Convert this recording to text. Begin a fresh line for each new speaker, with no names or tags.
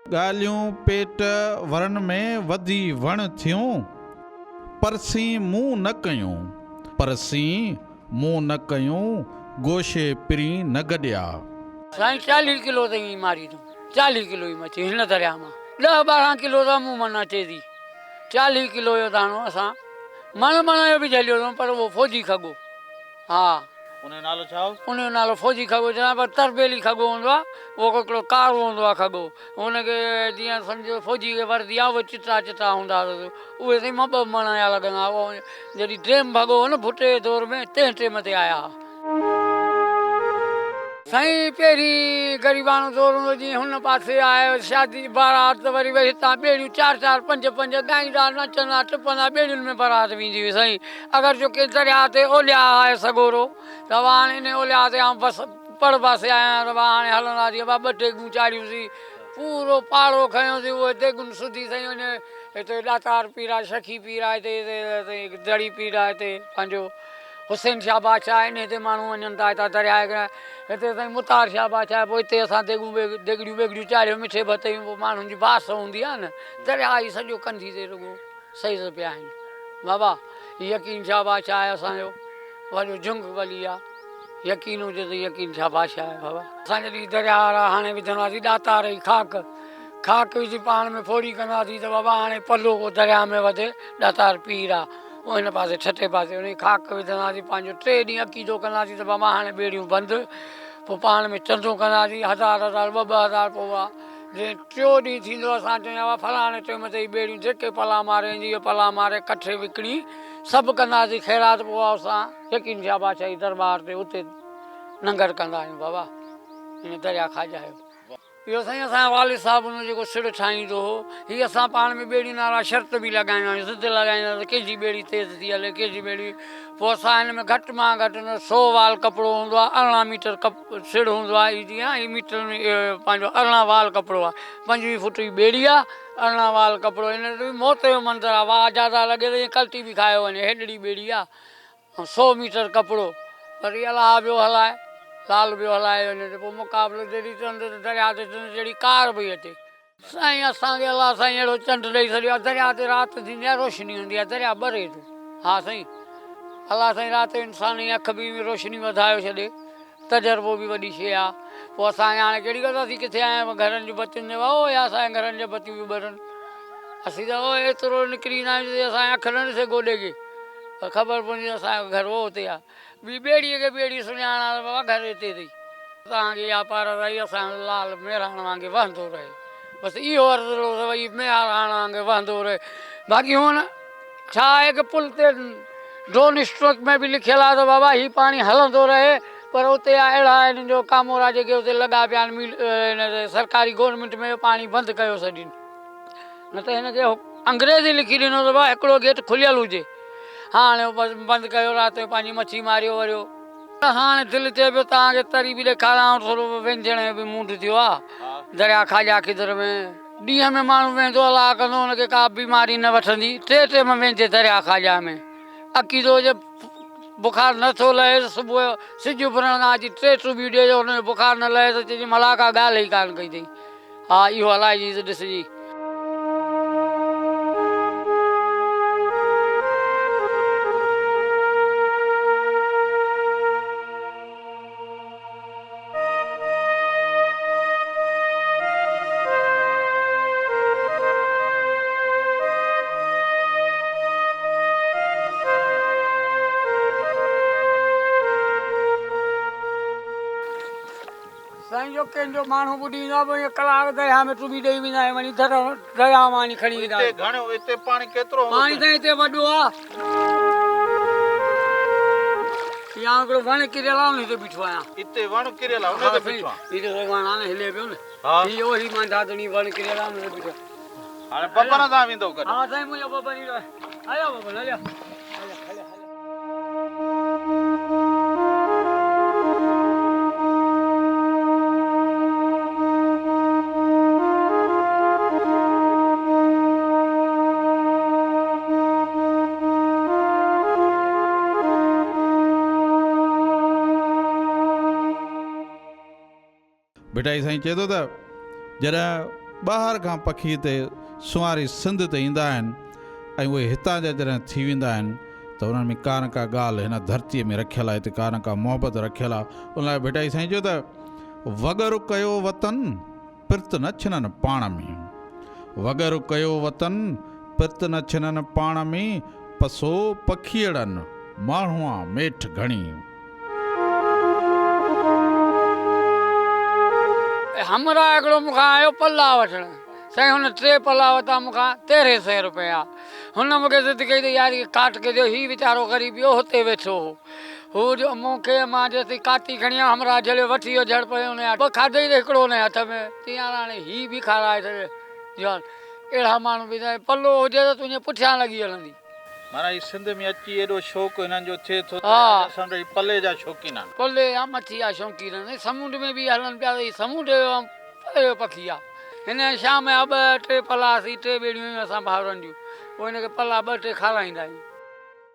ॻाल्हियूं पेट वरन में वधी वण थियूं, परसी मुंहुं न कयूं, परसी मुंहुं न कयूं, गोशे पिरी न गॾिया।
साईं 40 किलो ताईं मारी तूं, 40 किलो ई मची हिन दरिया मां, 10-12 किलो त मूं मन अचे थी। 40 किलो जो दाणो असां मण जो बि झलियो अथऊं, पर उहो फौजी खगो। हा,
उन नालो छा हो?
उनजो नालो फौजी खगो चवंदा, पर तरबेली खगो हूंदो आहे, उहो हिकिड़ो कारो हूंदो आहे खगो। हुनखे जीअं सम्झो फौजी खे वर्दी आहे, उहे चिटा चिटा हूंदा हुआ, उहे साईं मां 2 मण जा लॻंदा। उहो जॾहिं ड्रेम भॻो हो न भुटे जे दौर में, तंहिं टाइम ते आया हुआ साईं। पहिरीं ग़रीबानो दौर हूंदो, जीअं हुन पासे आयो शादी बारात, त वरी वरी हितां ॿेड़ियूं 4-4 5-5 ॻाईंदा नचंदा टपंदा ॿेड़ियुनि में बारात वेंदी हुई साईं। अगरि जो के दरिया ते ओलिया आहे सगोरो, त हाणे इन ओलिया ते आउं बसि पर पासे आहियां, त हाणे हलंदासीं 2 टेगूं चाढ़ियूंसीं, पूरो पाड़ो खयोंसीं, उहे टेगुनि सुधी साईं। वञे हिते दातार पीर आहे, शखी पीर आहे, हिते दड़ी पीर आहे, हिते पंहिंजो हुसैन शाह बादशाह आहिनि, हिते माण्हू वञनि था हितां दरिया हिते साईं मुतार शाह बादशाह आहे। पोइ हिते असां देगड़ियूं वेगड़ियूं चाढ़ियूं, मिठे भतयूं, पोइ माण्हुनि जी बास हूंदी आहे न, दरिया ई सॼो कंधी ते रुॻो सही से पिया आहिनि बाबा। यकीन शाह बादशाह आहे असांजो वॾो जुंग वली आहे, यकीन हुजे त यकीन शाह बादशाह आहे बाबा। असां जॾहिं दरिया वारा हाणे विझंदासीं ॾातार जी खाक विझी पाण में फोड़ी कंदासीं, त बाबा हाणे पलो को दरिया में वधे, ॾातार पीर आहे, उहो हिन पासे छठे पासे उन खाक विझंदासीं, पंहिंजो 3 ॾींहं अकीदो कंदासीं, त बाबा हाणे ॿेड़ियूं बंदि। पोइ पाण में चंदो कंदासीं 1000-1000 2-2 हज़ार। पोइ जीअं 4 ॾींहं थींदो, असां चयूं फलाणे टाइम ते ॿेड़ियूं जेके पला मारे, जीअं पला मारे कठे विकिणी सभु कंदासीं ख़ैरात। पोइ असां यकीन शाह बादशाह जी दरबार ते उते लंगर कंदा आहियूं बाबा, हिन दरिया खाजा जो। इहो साईं असांजो वालिद साहिबु हुन जेको सिर ठाहींदो हो, हीअ असां पाण में ॿेड़ी नाला शर्त बि लॻाईंदा आहियूं, ज़िद लॻाईंदा त कंहिंजी ॿेड़ी तेज़ थी हले, कंहिंजी ॿेड़ी। पोइ असां हिन में घटि मां घटि 100 वाल कपिड़ो हूंदो आहे, 18 मीटर सिड़ हूंदो आहे, जीअं ही मीटर में पंहिंजो 18 वाल कपिड़ो आहे, 25 फुट जी ॿेड़ी आहे, 18 वाल कपिड़ो। हिन ते मौत जो मंदरु आहे, वाह ज्यादा लॻे त ईअं कल्टी बि खाए वञे, हेॾड़ी ॿेड़ी आहे, ऐं 100 मीटर कपिड़ो। वरी अलाह ॿियो हलाए, लाल ॿियो हलाए वञे, त पोइ मुक़ाबिलो जॾहिं चंड ते दरिया ते जहिड़ी कार पई अचे साईं, असांखे अलाह साईं अहिड़ो चंड ॾेई छॾियो आहे। दरिया ते राति थींदी आहे, रोशनी हूंदी आहे, दरिया ॿरे थो। हा साईं, अलाह साईं राति जो इंसान जी अखि बि रोशनी वधाए छॾे, तजर्बो बि वॾी शइ आहे। पोइ असांखे हाणे कहिड़ी ॻाल्हि, असीं किथे आया आहियूं घरनि जी बतियुनि जे वाहो, या असांजे घरनि जे बतियूं बि ॿरनि, असीं त एतिरो निकिरी ईंदा आहियूं जे असांजी अखि न ॾिसे गोॾे खे, पर ख़बर पवंदी असांजो घर उहो हुते आहे। ॿी ॿेड़ीअ खे ॿेड़ी सुञाणा त बाबा घर हिते अथई, तव्हांखे इहा पार रही असांजो लाल मेहराण वांगुरु वहंदो रहे, बसि इहो अर्ज़ु भई मेहराण वांगुरु वहंदो रहे। बाक़ी हुन छा आहे की पुल ते ड्रोन स्ट्रोक में बि लिखियलु आहे त बाबा हीउ पाणी हलंदो रहे, पर उते अहिड़ा हिननि जो कामोरा जेके उते लॻा पिया आहिनि हिन ते सरकारी गवर्नमेंट में पाणी बंदि कयो सॼी, न त हिनखे अंग्रेज़ी लिखी ॾिनो त बाबा हिकिड़ो गेट खुलियल हुजे, हाणे बसि बंदि कयो, राति जो पंहिंजी मच्छी मारियो वरियो। हाणे दिलि थिए पियो तव्हांखे तरी बि ॾेखारियां, थोरो व्यंजन बि मूड थियो आहे दरिया खाजा खिदर में। ॾींहं में माण्हू वेंदो अलाह कंदो, हुनखे का बीमारी न वठंदी, 3 टाइम वेंदे दरिया खाजा में। अकीदो जे बुखार नथो लहे त सुबुह जो सिॼ उभरण खां अची 3 टुॿियूं ॾिए, हुनजो बुखार न लहे त चइजे मला का ॻाल्हि ई कान कई अथई। हा, इहो हलाइजी ॾिसजी। साईं जो कंहिंजो माण्हू ॿुधी ईंदो आहे, पोइ कलाक दरिया में टुॿी ॾेई वेंदा आहियूं, वञी दरिया मां वञी खणी ईंदा आहियूं।
हिते पाणी केतिरो
पाणी त हिते वॾो आहे, या हिकिड़ो वण किरियल आहे, हिते बीठो आहियां।
हिते वण किरियल आहे, उन ते बीठो आहे।
हिते वण आहे न, हिले पियो न, इहो वरी मां दादणी वण किरियल आहे, हुन ते बीठो।
हाणे बबन सां वेंदो गॾु?
हा साईं, मुंहिंजो बबन ईंदो आहे। हलियो बबन, हलियो हलियो हलियो।
बेटा ही साईं चए थो त जॾहिं ॿाहिरि खां पखी हिते सुवारी सिंध ते ईंदा आहिनि ऐं उहे हितां जा जॾहिं थी वेंदा आहिनि त उन्हनि में का न का ॻाल्हि हिन धरतीअ में रखियलु आहे, हिते का न का मोहबत रखियलु आहे। उन लाइ भेटाई साईं चयो त वगर कयो वतन पिर्त न छिननि पाण में, वगर कयो वतन पिर्त न छिननि पाण में, पसो पखीअड़नि माण्हूअ मेठ घणी।
हमरा हिकिड़ो मूंखां आयो पला वठणु, साईं हुन 3 पला वरिता मूंखां 1300 रुपया। हुन मूंखे ज़िद कई त यार इहे काट के ॾियो, हीउ वीचारो ग़रीब ॿियो हुते वेठो हो, हू जो मूंखे मां जेसी काटी खणी आयो, हमरा जॾहिं वठी वियो झड़ पियो हुन 2 खाधई त हिकिड़ो हुन हथ में, तीअं हाणे हीउ बि खाराए छॾे। ॼाण अहिड़ा माण्हू बि पलो हुजे त तुंहिंजे पुठियां लॻी हलंदी।
माना ही सिंध में अची एॾो शौक़ु हिननि जो थिए थो,
हा।
असां वटि पले जा शौक़ीन आहिनि।
पले या मच्छी जा शौक़ीन आहिनि, समुंड में बि हलनि पिया त समुंड जो पखी आहे। हिन शाम जा 2-3 पला असीं 3 बेड़ियूं असां भाउरनि जूं, पोइ हिनखे पला 2-3 खाराईंदा आहियूं।